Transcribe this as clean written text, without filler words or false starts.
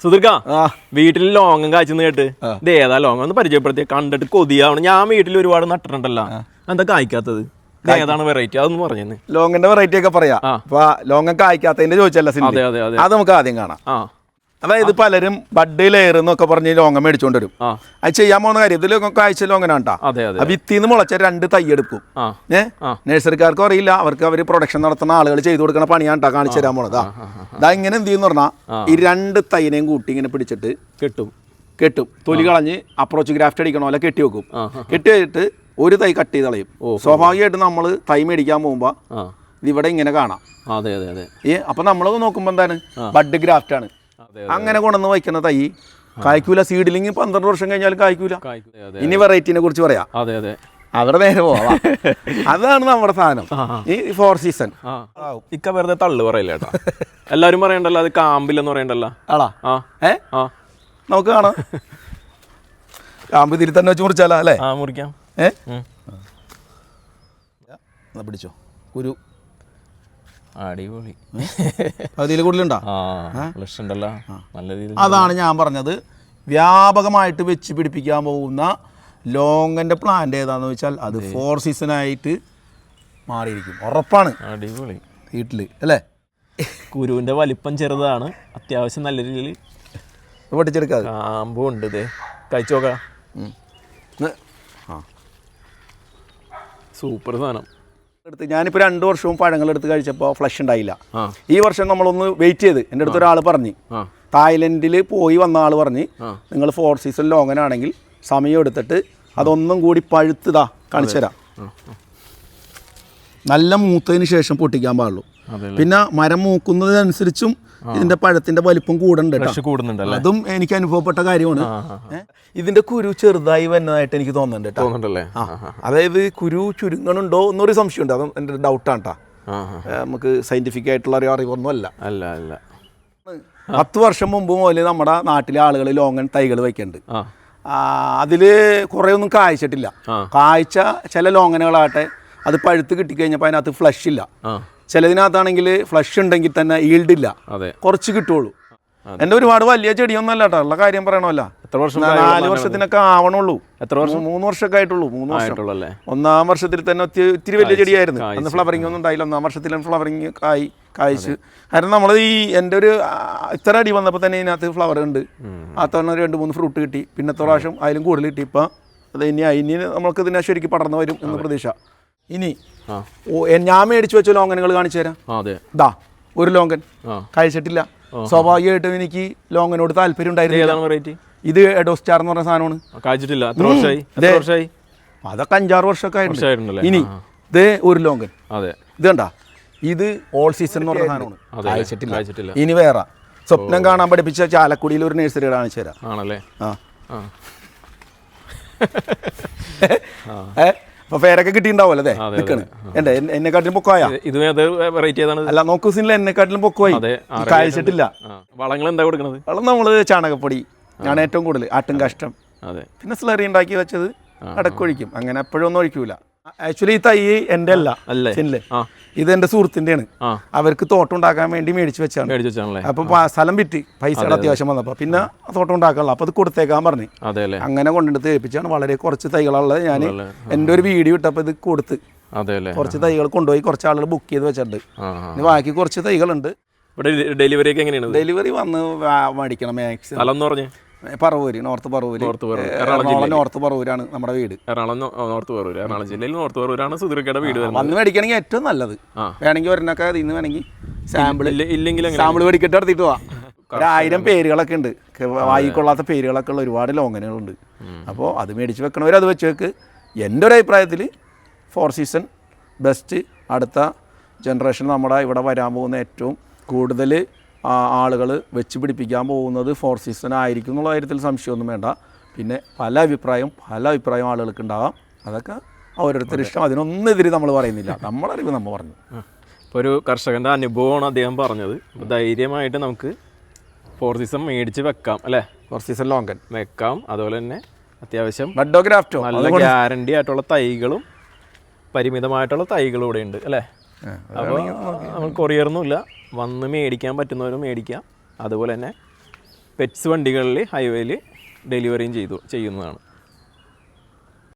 സുധീർക്ക വീട്ടിൽ ലോങ്ങും കാഴ്ചന്ന് കേട്ട് ഇത് ഏതാ ലോങ്ങം ഒന്ന് പരിചയപ്പെടുത്തിയ കണ്ടിട്ട് കൊതിയാവണം. ഞാൻ വീട്ടിൽ ഒരുപാട് നട്ടിട്ടുണ്ടല്ലോ, എന്താ കായ്ക്കാത്തത്? ഏതാണ് വെറൈറ്റി അതൊന്നും പറഞ്ഞു. ലോങ്ങിന്റെ വെറൈറ്റി ഒക്കെ പറയാം. അപ്പൊ ലോങ്ങ കായ്ക്കാത്തതിന്റെ ചോദിച്ചല്ല, അത് നമുക്ക് ആദ്യം കാണാം. അതായത് പലരും ബഡ് ലെയർ എന്നൊക്കെ പറഞ്ഞ് ലോങ്ങ മേടിച്ചോണ്ട് വരും. അത് ചെയ്യാൻ പോകുന്ന കാര്യം ഇതിലൊക്കെ കാഴ്ച ലോങ്ങനാട്ടാ. ഭിത്തിന്ന് മുളച്ച 2 തൈ എടുക്കും. നഴ്സറിക്കാർക്കും അറിയില്ല, അവർ പ്രൊഡക്ഷൻ നടത്തുന്ന ആളുകൾ ചെയ്തു കൊടുക്കുന്ന പണിയാണ്ടാ കാണിച്ചു തരാൻ പോണതാ. ഇതാ ഇങ്ങനെ എന്ത് ചെയ്യുന്ന പറഞ്ഞാൽ ഈ 2 തൈനെയും കൂട്ടി ഇങ്ങനെ പിടിച്ചിട്ട് കെട്ടും. തൊലി കളഞ്ഞ് അപ്രോച്ച് ഗ്രാഫ്റ്റ് അടിക്കണ പോലെ കെട്ടി വെക്കും. കെട്ടി വെച്ചിട്ട് ഒരു തൈ കട്ട് ചെയ്ത് കളയും. സ്വാഭാവികമായിട്ട് നമ്മൾ തൈ മേടിക്കാൻ പോകുമ്പോ ഇതിവിടെ ഇങ്ങനെ കാണാം. അപ്പൊ നമ്മൾ നോക്കുമ്പോ എന്താണ്, ബഡ് ഗ്രാഫ്റ്റ് ആണ്. അങ്ങനെ കൊണ്ടുവന്ന് വയ്ക്കുന്ന തൈ കായ്ക്കൂല. സീഡിലിങ് 12 വർഷം കഴിഞ്ഞാലും കായ്ക്കൂല. ഇനി വെറൈറ്റിനെ കുറിച്ച് പറയാം. അവിടെ നേരെ പോവാ. അതാണ് നമ്മുടെ സാധനം, ഈ 4 സീസൺ. ഇക്ക വെറുതെ തള്ളു പറയില്ല കേട്ടോ. എല്ലാരും പറയണ്ടല്ലോ അത് കാമ്പില്ലെന്ന് പറയണ്ടല്ലോ. നമുക്ക് കാണാം. കാമ്പ് തിരി തന്നെ വെച്ച് മുറിച്ചാലോ അല്ലേ? മുറിക്കാം. പിടിച്ചോ കുരു. അടിപൊളി. അതിൽ കൂടുതലുണ്ടോ? നല്ല രീതിയിൽ. അതാണ് ഞാൻ പറഞ്ഞത്, വ്യാപകമായിട്ട് വെച്ച് പിടിപ്പിക്കാൻ പോകുന്ന ലോങ്ങിന്റെ പ്ലാന്റ് ഏതാന്ന് വെച്ചാൽ അത് 4 സീസണായിട്ട് മാറിയിരിക്കും, ഉറപ്പാണ്. അടിപൊളി. വീട്ടില് അല്ലേ? കുരുവിന്റെ വലിപ്പം ചെറുതാണ്, അത്യാവശ്യം നല്ല രീതിയിൽ പൊട്ടിച്ചെടുക്കാതെ കാമ്പും ഉണ്ട്. ഇതേ കഴിച്ചു നോക്കാം. സൂപ്പർ സാധനം. ഞാനിപ്പോൾ 2 വർഷവും പഴങ്ങളെടുത്ത് കഴിച്ചപ്പോൾ ഫ്ലഷ് ഉണ്ടായില്ല. ഈ വർഷം നമ്മളൊന്ന് വെയിറ്റ് ചെയ്ത് എൻ്റെ അടുത്ത് ഒരാൾ പറഞ്ഞ്, തായ്ലൻഡിൽ പോയി വന്ന ആൾ പറഞ്ഞ്, നിങ്ങൾ 4 സീസൺ ലോങ്ങനാണെങ്കിൽ സമയം എടുത്തിട്ട് അതൊന്നും കൂടി പഴുത്തതാ കാണിച്ചു തരാം. നല്ല മൂത്തതിന് ശേഷം പൊട്ടിക്കാൻ പാടുള്ളൂ. പിന്നെ മരം മൂക്കുന്നതിനനുസരിച്ചും ഇതിന്റെ പഴത്തിന്റെ വലിപ്പം കൂടുന്നുണ്ട്. അതും എനിക്ക് അനുഭവപ്പെട്ട കാര്യമാണ്. ഇതിന്റെ കുരു ചെറുതായി വരുന്നതായിട്ട് എനിക്ക് തോന്നുന്നുണ്ട്. അതായത് കുരു ചുരുങ്ങണുണ്ടോ എന്നൊരു സംശയമുണ്ട്. അത് എൻ്റെ ഡൗട്ടാണ് കേട്ടോ. നമുക്ക് സയന്റിഫിക് ആയിട്ടുള്ള ഒരു അറിവൊന്നും അല്ല. 10 വർഷം മുമ്പ് മുതൽ നമ്മുടെ നാട്ടിലെ ആളുകൾ ലോങ്ങൻ തൈകൾ വയ്ക്കുന്നുണ്ട്. അതിൽ കുറേ ഒന്നും കായ്ച്ചിട്ടില്ല. കായ്ച്ച ചില ലോങ്ങനുകളാകട്ടെ അത് പഴുത്ത് കിട്ടിക്കഴിഞ്ഞപ്പോൾ അതിനകത്ത് ഫ്ലഷ് ഇല്ല. ചിലതിനകത്താണെങ്കിൽ ഫ്ലഷ് ഉണ്ടെങ്കിൽ തന്നെ ഈൽഡില്ല, കുറച്ച് കിട്ടുള്ളൂ. എൻ്റെ ഒരുപാട് വലിയ ചെടിയൊന്നും അല്ല കേട്ടോ, ഉള്ള കാര്യം പറയണമല്ല. 4 വർഷത്തിനൊക്കെ ആവണുള്ളൂ. 3 വർഷമൊക്കെ ആയിട്ടുള്ളൂ. 3 വർഷം. 1-ാം വർഷത്തിൽ തന്നെ ഒത്തിരി വലിയ ചെടിയായിരുന്നു. അന്ന് ഫ്ലവറിംഗ് ഒന്നും ഉണ്ടായില്ല. 1-ാം വർഷത്തിൽ ഫ്ലവറിങ് കായ്ച്ച്. കാരണം നമ്മൾ ഈ എൻ്റെ ഒരു ഇത്ര അടി വന്നപ്പോൾ തന്നെ ഇതിനകത്ത് ഫ്ലവർ ഉണ്ട്. അത്തവണ 2-3 ഫ്രൂട്ട് കിട്ടി. പിന്നത്തെ പ്രാവശ്യം അതിലും കൂടുതൽ കിട്ടി. ഇപ്പം അത് ഇനി നമ്മൾക്ക് ഇതിനെ ശരിക്കും പടർന്നു വരും എന്ന് പ്രതീക്ഷ. ഇനി ഞാൻ മേടിച്ചു വെച്ച ലോങ്ങനുകൾ കാണിച്ചു തരാം. ഇതാ ഒരു ലോങ്ങൻ കഴിച്ചിട്ടില്ല. സ്വാഭാവികമായിട്ടും എനിക്ക് ലോങ്ങനോട് താല്പര്യം ഉണ്ടായിരുന്നു. ഇത് എഡോസ്റ്റാർ എന്ന് പറഞ്ഞ സാധനമാണ്. അതൊക്കെ 5-6 വർഷമൊക്കെ ആയിട്ടുണ്ട്. ഇനി ഇത് ഒരു ലോങ്ങൻ, ഇത് കണ്ടാ, ഇത് ഓൾ സീസൺ എന്ന് പറഞ്ഞ സാധനമാണ്. കഴിച്ചിട്ടില്ല. ഇനി വേറെ സ്വപ്നം കാണാൻ പഠിപ്പിച്ച ചാലക്കുടിയിൽ ഒരു നഴ്സറി കാണിച്ചു തരാം. അപ്പൊ പേരൊക്കെ കിട്ടിയിട്ടുണ്ടാവുമല്ലോ. അതെ നിൽക്കണ് എന്റെ എന്നെക്കാട്ടിലും പൊക്കോയാ. അല്ല നോക്കൂസിനില്ല, എന്നെക്കാട്ടിലും പൊക്കോയി. കഴിച്ചിട്ടില്ല. വളങ്ങൾ എന്താ കൊടുക്കുന്നത്? വളം നമ്മള് ചാണകപ്പൊടി ഞാൻ ഏറ്റവും കൂടുതൽ, ആട്ടും കാഷ്ടം, പിന്നെ സ്ലറി ഉണ്ടാക്കി വെച്ചത് അടക്കൊഴിക്കും. അങ്ങനെ എപ്പോഴും ഒന്നും ഒഴിക്കൂല. ആക്ച്വലി ഈ തൈ എൻ്റെ അല്ല, ഇത് എൻ്റെ സുഹൃത്തിൻ്റെയാണ്. അവർക്ക് തോട്ടം ഉണ്ടാക്കാൻ വേണ്ടി മേടിച്ച് വെച്ചാണ്. അപ്പൊ സ്ഥലം വിറ്റ് പൈസയുടെ അത്യാവശ്യം വന്നപ്പോ പിന്നെ തോട്ടം ഉണ്ടാക്കാനുള്ള, അപ്പൊ അത് കൊടുത്തേക്കാൻ പറഞ്ഞു. അങ്ങനെ കൊണ്ടെടുത്ത് ഏൽപ്പിച്ചാണ്. വളരെ കുറച്ച് തൈകളുള്ളത്. ഞാൻ എൻ്റെ ഒരു വീഡിയോ ഇട്ടപ്പോൾ ഇത് കൊടുത്ത് കുറച്ച് തൈകൾ കൊണ്ടുപോയി കുറച്ച് ആളുകൾ ബുക്ക് ചെയ്ത് വെച്ചിട്ടുണ്ട്. ബാക്കി കുറച്ച് തൈകളുണ്ട്. ഡെലിവറി വന്ന് മേടിക്കണം. മാക്സിമം പറവൂര്, നോർത്ത് പറവൂരാണ് നമ്മുടെ വീട്. എറണാകുളം ജില്ലയിൽ നോർത്ത് പറവൂരാണ് സുധീർക്കയുടെ വീട്. വന്ന് മേടിക്കണമെങ്കിൽ ഏറ്റവും നല്ലത്. വേണമെങ്കിൽ ഒരെണ്ണൊക്കെ അതിൽ നിന്ന് വേണമെങ്കിൽ സാമ്പിൾ മേടിക്കട്ട് നടത്തിയിട്ട് പോവാം. 1000 പേരുകളൊക്കെ ഉണ്ട്, വായിക്കൊള്ളാത്ത പേരുകളൊക്കെ ഉള്ള ഒരുപാട് ലോങ്ങനുകളുണ്ട്. അപ്പോൾ അത് മേടിച്ച് വെക്കണവർ അത് വെച്ച് വെക്ക്. എൻ്റെ ഒരു അഭിപ്രായത്തിൽ 4 സീസൺ ബെസ്റ്റ്. അടുത്ത ജനറേഷൻ നമ്മുടെ ഇവിടെ വരാൻ പോകുന്ന ഏറ്റവും കൂടുതൽ ആളുകൾ വെച്ച് പിടിപ്പിക്കാൻ പോകുന്നത് 4 സീസൺ ആയിരിക്കും എന്നുള്ള കാര്യത്തിൽ സംശയമൊന്നും വേണ്ട. പിന്നെ പല അഭിപ്രായം ആളുകൾക്ക് ഉണ്ടാകാം. അതൊക്കെ ഓരോരുത്തർ ഇഷ്ടം. അതിനൊന്നും എതിരെ നമ്മൾ പറയുന്നില്ല. നമ്മളറിവ് നമ്മൾ പറഞ്ഞു. ഇപ്പോൾ ഒരു കർഷകൻ്റെ അനുഭവമാണ് അദ്ദേഹം പറഞ്ഞത്. ധൈര്യമായിട്ട് നമുക്ക് 4 സീസൺ മേടിച്ച് വെക്കാം അല്ലേ? 4 സീസൺ ലോങ്ങൻ വെക്കാം. അതുപോലെ തന്നെ അത്യാവശ്യം ബഡോ ഗ്രാഫ്റ്റോ നല്ല ഗ്യാരണ്ടി ആയിട്ടുള്ള തൈകളും പരിമിതമായിട്ടുള്ള തൈകളും ഇവിടെ ഉണ്ട് അല്ലേ? അപ്പോൾ നമ്മൾ കൊറിയറൊന്നുമില്ല, വന്ന് മേടിക്കാൻ പറ്റുന്നവരും മേടിക്കാം. അതുപോലെ തന്നെ പെറ്റ്സ് വണ്ടികളിൽ ഹൈവേയിൽ ഡെലിവറിയും ചെയ്യുന്നതാണ്.